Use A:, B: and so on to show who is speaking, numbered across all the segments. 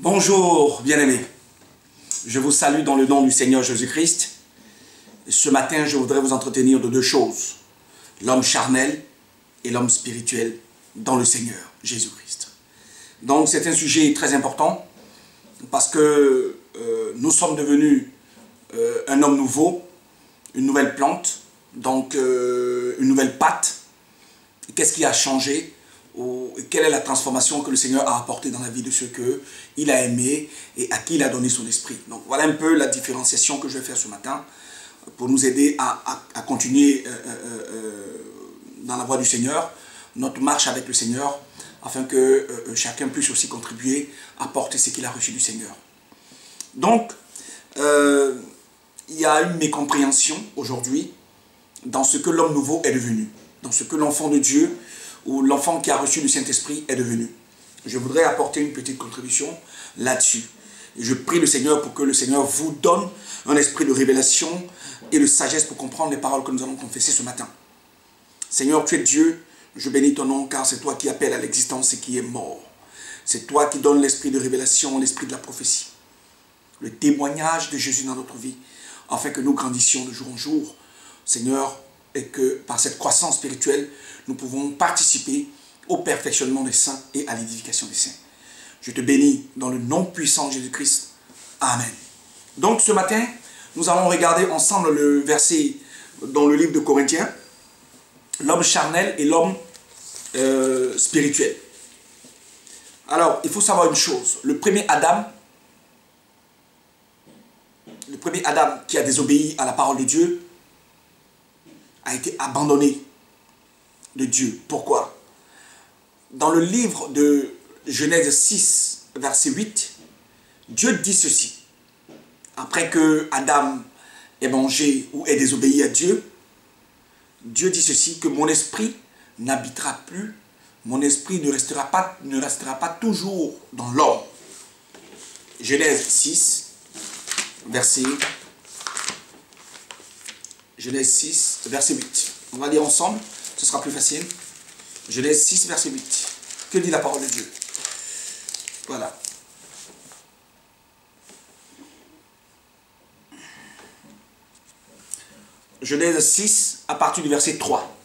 A: Bonjour, bien-aimés. Je vous salue dans le nom du Seigneur Jésus-Christ. Ce matin, je voudrais vous entretenir de deux choses. L'homme charnel et l'homme spirituel dans le Seigneur Jésus-Christ. Donc, c'est un sujet très important parce que nous sommes devenus un homme nouveau, une nouvelle plante, donc une nouvelle patte. Qu'est-ce qui a changé? Quelle est la transformation que le Seigneur a apportée dans la vie de ceux qu'il a aimés et à qui il a donné son esprit. Donc voilà un peu la différenciation que je vais faire ce matin pour nous aider à continuer dans la voie du Seigneur, notre marche avec le Seigneur, afin que chacun puisse aussi contribuer, apporter ce qu'il a reçu du Seigneur. Donc, il y a une mécompréhension aujourd'hui dans ce que l'homme nouveau est devenu, dans ce que l'enfant de Dieu ou l'enfant qui a reçu le Saint-Esprit est devenu. Je voudrais apporter une petite contribution là-dessus. Je prie le Seigneur pour que le Seigneur vous donne un esprit de révélation et de sagesse pour comprendre les paroles que nous allons confesser ce matin. Seigneur, tu es Dieu, je bénis ton nom car c'est toi qui appelles à l'existence et qui est mort. C'est toi qui donnes l'esprit de révélation, l'esprit de la prophétie. Le témoignage de Jésus dans notre vie, afin que nous grandissions de jour en jour, Seigneur, et que par cette croissance spirituelle, nous pouvons participer au perfectionnement des saints et à l'édification des saints. Je te bénis dans le nom puissant de Jésus-Christ. Amen. Donc ce matin, nous allons regarder ensemble le verset dans le livre de Corinthiens, l'homme charnel et l'homme spirituel. Alors, il faut savoir une chose. Le premier Adam qui a désobéi à la parole de Dieu, a été abandonné de Dieu. Pourquoi? Dans le livre de Genèse 6, verset 8, Dieu dit ceci. Après que Adam ait mangé ou ait désobéi à Dieu, Dieu dit ceci, que mon esprit n'habitera plus, mon esprit ne restera pas toujours dans l'homme. Genèse 6, Genèse 6, verset 8. On va lire ensemble, ce sera plus facile. Genèse 6, verset 8. Que dit la parole de Dieu? Voilà. Genèse 6, à partir du verset 3.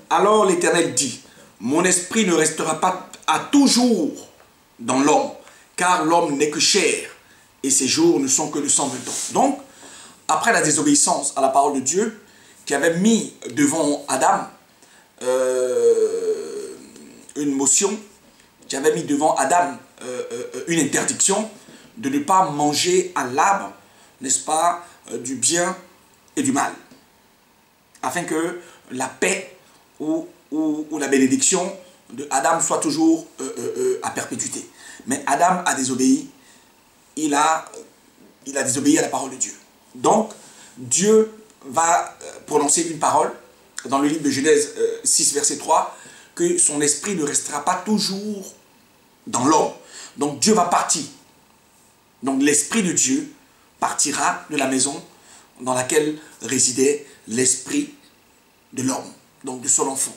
A: Alors l'Éternel dit, mon esprit ne restera pas à toujours dans l'homme, car l'homme n'est que chair, et ses jours ne sont que de 120 ans. Donc, après la désobéissance à la parole de Dieu, qui avait mis devant Adam une motion, qui avait mis devant Adam une interdiction de ne pas manger à l'arbre, n'est-ce pas, du bien et du mal, afin que la paix ou la bénédiction de Adam soit toujours à perpétuité. Mais Adam a désobéi, il a désobéi à la parole de Dieu. Donc, Dieu va prononcer une parole dans le livre de Genèse 6, verset 3, que son esprit ne restera pas toujours dans l'homme. Donc, Dieu va partir. Donc, l'esprit de Dieu partira de la maison dans laquelle résidait l'esprit de l'homme, donc de son enfant.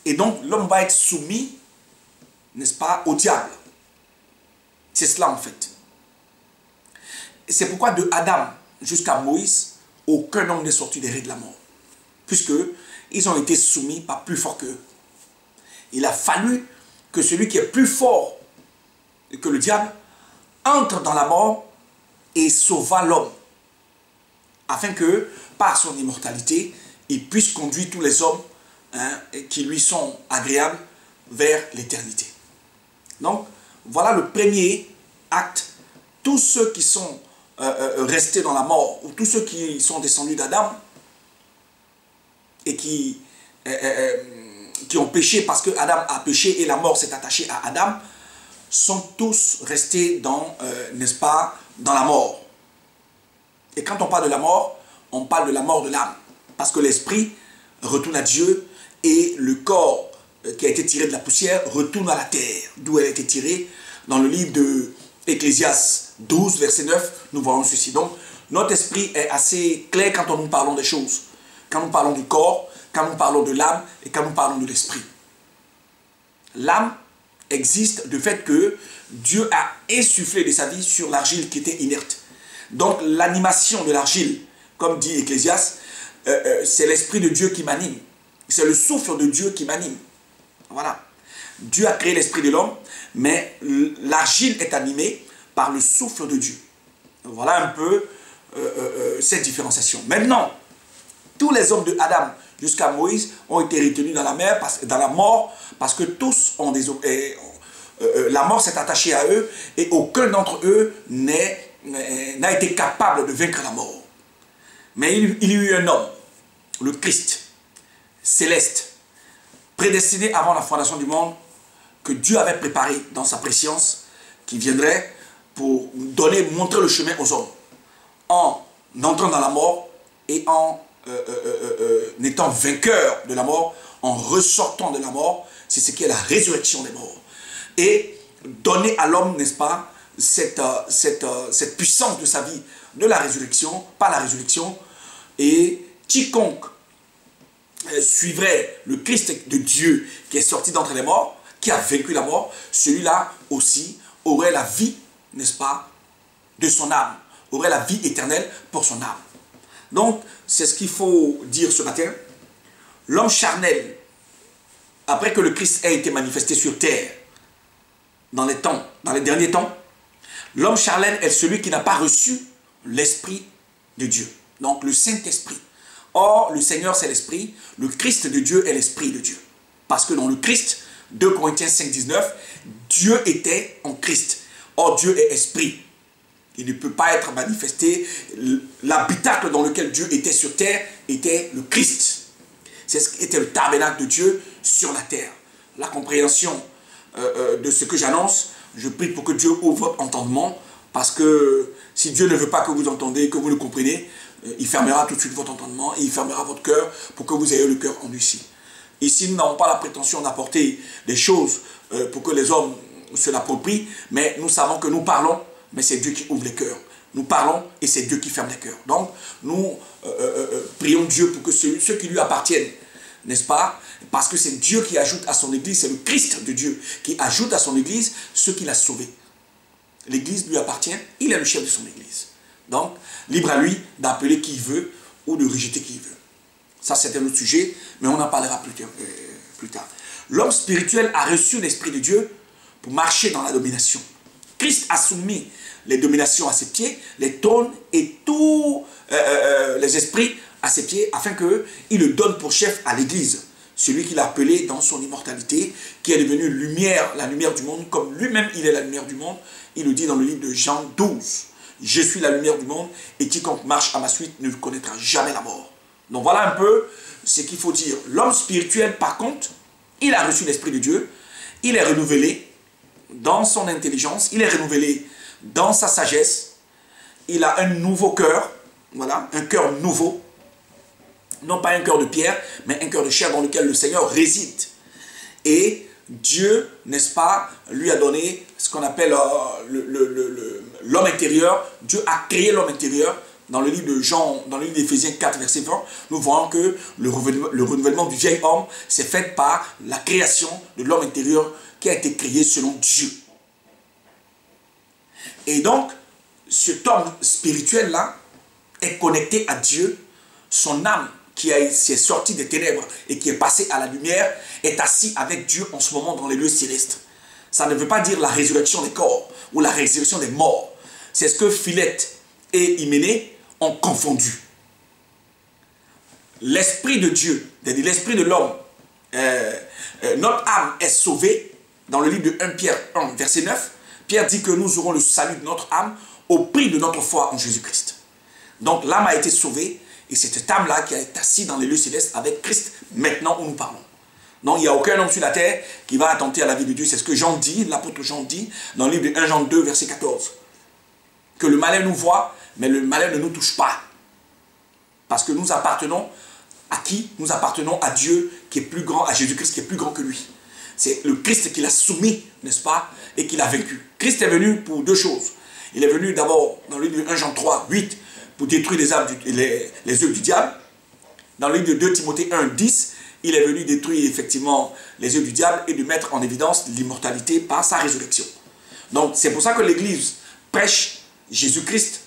A: Et donc, l'homme va être soumis, n'est-ce pas, au diable. C'est cela, en fait. C'est pourquoi de Adam jusqu'à Moïse, aucun homme n'est sorti des raies de la mort, puisqu'ils ont été soumis par plus fort qu'eux. Il a fallu que celui qui est plus fort que le diable entre dans la mort et sauva l'homme, afin que, par son immortalité, il puisse conduire tous les hommes qui lui sont agréables vers l'éternité. Donc, voilà le premier acte. Tous ceux qui sont restés dans la mort, ou tous ceux qui sont descendus d'Adam et qui ont péché parce que Adam a péché et la mort s'est attachée à Adam, sont tous restés dans, n'est-ce pas, dans la mort. Et quand on parle de la mort, on parle de la mort de l'âme, parce que l'esprit retourne à Dieu et le corps qui a été tiré de la poussière retourne à la terre, d'où elle a été tirée. Dans le livre de Ecclésiaste 12, verset 9, nous voyons ceci. Donc, notre esprit est assez clair quand nous parlons des choses. Quand nous parlons du corps, quand nous parlons de l'âme et quand nous parlons de l'esprit. L'âme existe du fait que Dieu a insufflé de sa vie sur l'argile qui était inerte. Donc l'animation de l'argile, comme dit Ecclésiaste, c'est l'Esprit de Dieu qui m'anime. C'est le souffle de Dieu qui m'anime. Voilà. Dieu a créé l'esprit de l'homme, mais l'argile est animée par le souffle de Dieu. Voilà un peu cette différenciation. Maintenant, tous les hommes de Adam jusqu'à Moïse ont été retenus dans la mer, dans la mort, parce que tous ont la mort s'est attachée à eux et aucun d'entre eux n'a été capable de vaincre la mort. Mais il y a eu un homme, le Christ, céleste, prédestiné avant la fondation du monde, que Dieu avait préparé dans sa préscience, qui viendrait pour montrer le chemin aux hommes, en entrant dans la mort et en étant vainqueur de la mort, en ressortant de la mort. C'est ce qui est la résurrection des morts. Et donner à l'homme, n'est-ce pas, cette puissance de sa vie, de la résurrection, par la résurrection. Et quiconque suivrait le Christ de Dieu qui est sorti d'entre les morts, qui a vaincu la mort, celui-là aussi aurait la vie, n'est-ce pas, de son âme, aurait la vie éternelle pour son âme. Donc, c'est ce qu'il faut dire ce matin. L'homme charnel, après que le Christ ait été manifesté sur terre, dans les derniers temps, l'homme charnel est celui qui n'a pas reçu l'Esprit de Dieu. Donc, le Saint-Esprit. Or, le Seigneur, c'est l'Esprit. Le Christ de Dieu est l'Esprit de Dieu. Parce que dans le Christ, 2 Corinthiens 5, 19, Dieu était en Christ. Or, Dieu est Esprit. Il ne peut pas être manifesté. L'habitacle dans lequel Dieu était sur terre était le Christ. C'est ce qui était le tabernacle de Dieu sur la terre. La compréhension de ce que j'annonce, je prie pour que Dieu ouvre votre entendement, parce que si Dieu ne veut pas que vous entendez, que vous le compreniez, il fermera tout de suite votre entendement et il fermera votre cœur pour que vous ayez le cœur endurci. Ici, nous n'avons pas la prétention d'apporter des choses pour que les hommes se l'approprient, mais nous savons que nous parlons, mais c'est Dieu qui ouvre les cœurs. Nous parlons et c'est Dieu qui ferme les cœurs. Donc, nous prions Dieu pour que ceux qui lui appartiennent, n'est-ce pas? Parce que c'est Dieu qui ajoute à son Église, c'est le Christ de Dieu qui ajoute à son Église ceux qu'il a sauvés. L'Église lui appartient, il est le chef de son Église. Donc, libre à lui d'appeler qui il veut ou de rejeter qui il veut. Ça, c'est un autre sujet, mais on en parlera plus tard. L'homme spirituel a reçu l'Esprit de Dieu pour marcher dans la domination. Christ a soumis les dominations à ses pieds, les trônes et tous les esprits à ses pieds, afin qu'il le donne pour chef à l'Église. Celui qu'il a appelé dans son immortalité, qui est devenu lumière, la lumière du monde, comme lui-même il est la lumière du monde. Il le dit dans le livre de Jean 12. Je suis la lumière du monde, et quiconque marche à ma suite ne connaîtra jamais la mort. Donc voilà un peu ce qu'il faut dire. L'homme spirituel, par contre, il a reçu l'Esprit de Dieu, il est renouvelé dans son intelligence, il est renouvelé dans sa sagesse, il a un nouveau cœur, voilà, un cœur nouveau, non pas un cœur de pierre, mais un cœur de chair dans lequel le Seigneur réside. Et Dieu, n'est-ce pas, lui a donné ce qu'on appelle l'homme intérieur. Dieu a créé l'homme intérieur. Dans le livre de Jean, dans le livre d'Éphésiens 4, verset 20, nous voyons que le renouvellement du vieil homme s'est fait par la création de l'homme intérieur qui a été créé selon Dieu. Et donc, cet homme spirituel-là est connecté à Dieu. Son âme qui est sortie des ténèbres et qui est passée à la lumière est assis avec Dieu en ce moment dans les lieux célestes. Ça ne veut pas dire la résurrection des corps ou la résurrection des morts. C'est ce que Philette et Hyménée ont confondu. L'Esprit de Dieu, c'est-à-dire l'Esprit de l'homme, notre âme est sauvée. Dans le livre de 1 Pierre 1, verset 9, Pierre dit que nous aurons le salut de notre âme au prix de notre foi en Jésus-Christ. Donc l'âme a été sauvée et c'est cette âme-là qui est assise dans les lieux célestes avec Christ maintenant où nous parlons. Donc il n'y a aucun homme sur la terre qui va attenter à la vie de Dieu. C'est ce que Jean dit, l'apôtre Jean dit dans le livre de 1 Jean 2, verset 14. Que le malheur nous voit, mais le malheur ne nous touche pas. Parce que nous appartenons à qui? Nous appartenons à Dieu qui est plus grand, à Jésus-Christ qui est plus grand que lui. C'est le Christ qui l'a soumis, n'est-ce pas, et qui l'a vaincu. Christ est venu pour deux choses. Il est venu d'abord dans le livre de 1 Jean 3, 8, pour détruire les œuvres du diable. Dans le livre de 2 Timothée 1, 10, il est venu détruire effectivement les œuvres du diable et de mettre en évidence l'immortalité par sa résurrection. Donc c'est pour ça que l'Église prêche Jésus-Christ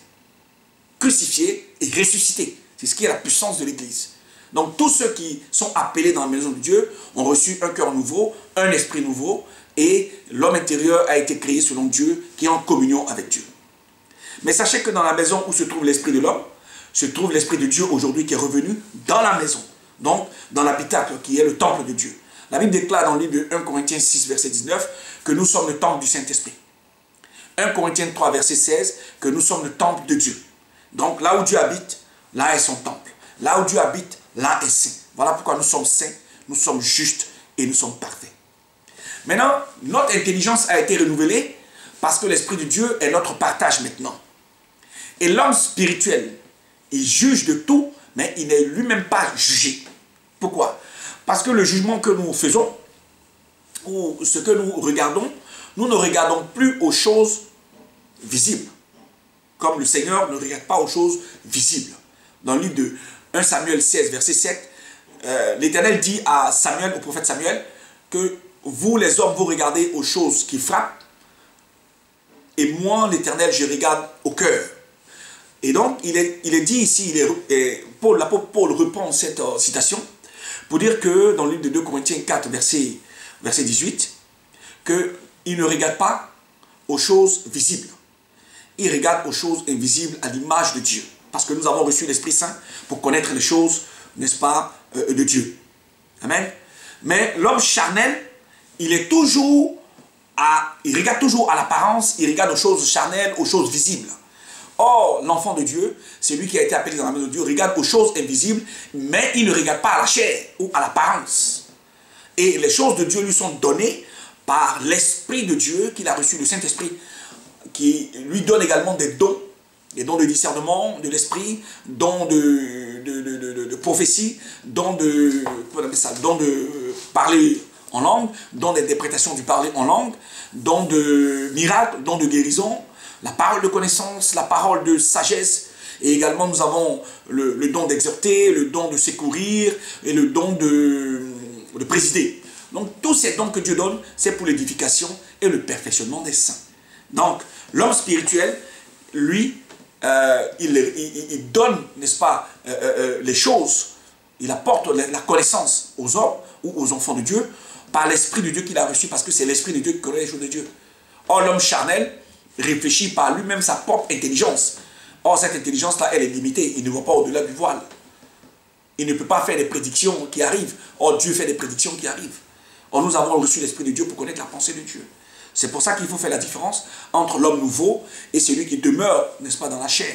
A: crucifié et ressuscité. C'est ce qui est la puissance de l'Église. Donc tous ceux qui sont appelés dans la maison de Dieu ont reçu un cœur nouveau, un esprit nouveau, et l'homme intérieur a été créé selon Dieu, qui est en communion avec Dieu. Mais sachez que dans la maison où se trouve l'esprit de l'homme, se trouve l'esprit de Dieu aujourd'hui qui est revenu dans la maison. Donc dans l'habitacle qui est le temple de Dieu. La Bible déclare dans le livre de 1 Corinthiens 6, verset 19, que nous sommes le temple du Saint-Esprit. 1 Corinthiens 3, verset 16, que nous sommes le temple de Dieu. Donc là où Dieu habite, là est son temple. Là où Dieu habite, là est saint. Voilà pourquoi nous sommes saints, nous sommes justes et nous sommes parfaits. Maintenant, notre intelligence a été renouvelée parce que l'Esprit de Dieu est notre partage maintenant. Et l'homme spirituel, il juge de tout, mais il n'est lui-même pas jugé. Pourquoi? Parce que le jugement que nous faisons, ou ce que nous regardons, nous ne regardons plus aux choses visibles. Comme le Seigneur ne regarde pas aux choses visibles. Dans le livre de 1 Samuel 16, verset 7, l'Éternel dit à Samuel, au prophète Samuel, que vous les hommes, vous regardez aux choses qui frappent, et moi, l'Éternel, je regarde au cœur. Et donc, il est dit ici, l'apôtre Paul reprend cette citation, pour dire que dans le livre de 2 Corinthiens 4, verset 18, qu'il ne regarde pas aux choses visibles. Il regarde aux choses invisibles à l'image de Dieu. Parce que nous avons reçu l'Esprit Saint pour connaître les choses, n'est-ce pas, de Dieu. Amen. Mais l'homme charnel, il regarde toujours à l'apparence, il regarde aux choses charnelles, aux choses visibles. Or, l'enfant de Dieu, c'est lui qui a été appelé dans la maison de Dieu, regarde aux choses invisibles, mais il ne regarde pas à la chair ou à l'apparence. Et les choses de Dieu lui sont données par l'Esprit de Dieu qu'il a reçu, le Saint-Esprit, qui lui donne également des dons de discernement de l'esprit, dons de prophétie, dons de parler en langue, dons d'interprétation du parler en langue, dons de miracles, dons de guérison, la parole de connaissance, la parole de sagesse, et également nous avons le don d'exhorter, le don de secourir et le don de présider. Donc tous ces dons que Dieu donne, c'est pour l'édification et le perfectionnement des saints. Donc l'homme spirituel, lui, il donne, n'est-ce pas, les choses, il apporte la connaissance aux hommes ou aux enfants de Dieu par l'Esprit de Dieu qu'il a reçu, parce que c'est l'Esprit de Dieu qui connaît les choses de Dieu. Or, l'homme charnel réfléchit par lui-même sa propre intelligence. Or, cette intelligence-là, elle est limitée, il ne voit pas au-delà du voile. Il ne peut pas faire des prédictions qui arrivent. Or, Dieu fait des prédictions qui arrivent. Or, nous avons reçu l'Esprit de Dieu pour connaître la pensée de Dieu. C'est pour ça qu'il faut faire la différence entre l'homme nouveau et celui qui demeure, n'est-ce pas, dans la chair.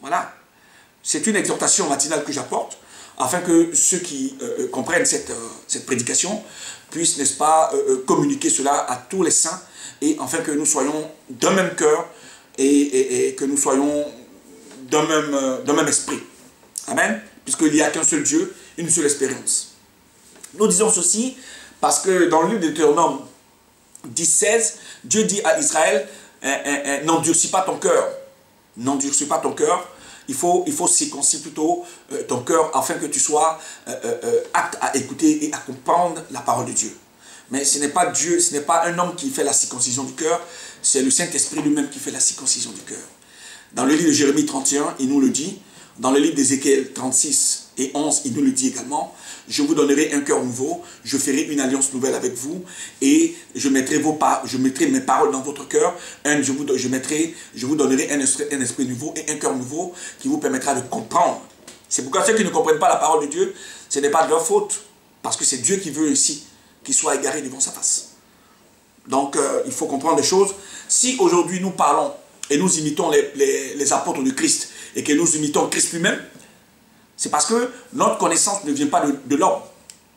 A: Voilà. C'est une exhortation matinale que j'apporte, afin que ceux qui comprennent cette prédication puissent, n'est-ce pas, communiquer cela à tous les saints, et afin que nous soyons d'un même cœur et que nous soyons d'un même esprit. Amen. Puisqu'il n'y a qu'un seul Dieu, une seule espérance. Nous disons ceci parce que dans le livre de Deutéronome 10:16, Dieu dit à Israël, n'endurcis pas ton cœur. N'endurcis pas ton cœur. Il faut circoncire plutôt ton cœur afin que tu sois apte à écouter et à comprendre la parole de Dieu. Mais ce n'est pas Dieu, ce n'est pas un homme qui fait la circoncision du cœur, c'est le Saint-Esprit lui-même qui fait la circoncision du cœur. Dans le livre de Jérémie 31, il nous le dit. Dans le livre d'Ézéchiel 36 et 11, il nous le dit également. Je vous donnerai un cœur nouveau, je ferai une alliance nouvelle avec vous, et je mettrai mes paroles dans votre cœur. Je vous donnerai un esprit nouveau et un cœur nouveau qui vous permettra de comprendre. C'est pourquoi ceux qui ne comprennent pas la parole de Dieu, ce n'est pas de leur faute, parce que c'est Dieu qui veut ainsi qu'ils soient égarés devant sa face. Donc il faut comprendre les choses. Si aujourd'hui nous parlons et nous imitons les apôtres de Christ, et que nous imitons Christ lui-même, c'est parce que notre connaissance ne vient pas de l'homme,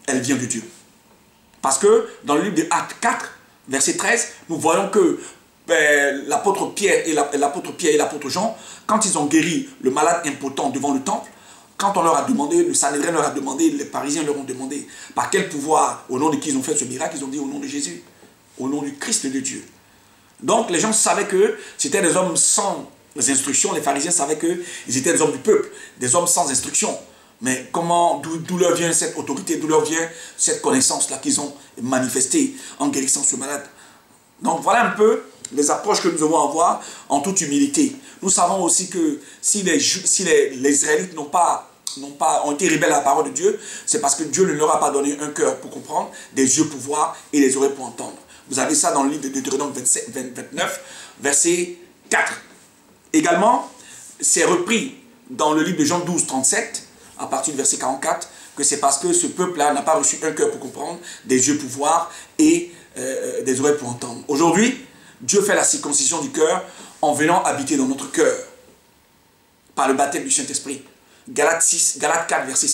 A: elle vient de Dieu. Parce que dans le livre de Actes 4, verset 13, nous voyons que l'apôtre Pierre et l'apôtre Jean, quand ils ont guéri le malade impotent devant le temple, quand on leur a demandé, le Sanhédrin leur a demandé, les pharisiens leur ont demandé par quel pouvoir, au nom de qui ils ont fait ce miracle, ils ont dit au nom de Jésus, au nom du Christ de Dieu. Donc les gens savaient que c'était des hommes sans instructions. Les pharisiens savaient qu'ils étaient des hommes du peuple, des hommes sans instruction. Mais d'où leur vient cette autorité, d'où leur vient cette connaissance-là qu'ils ont manifestée en guérissant ce malade? Donc voilà un peu les approches que nous devons avoir en toute humilité. Nous savons aussi que si les Israélites ont été rebelles à la parole de Dieu, c'est parce que Dieu ne leur a pas donné un cœur pour comprendre, des yeux pour voir et des oreilles pour entendre. Vous avez ça dans le livre de Deutéronome 29, verset 4. Également, c'est repris dans le livre de Jean 12, 37, à partir du verset 44, que c'est parce que ce peuple-là n'a pas reçu un cœur pour comprendre, des yeux pour voir et des oreilles pour entendre. Aujourd'hui, Dieu fait la circoncision du cœur en venant habiter dans notre cœur par le baptême du Saint-Esprit. Galates 4, verset 6.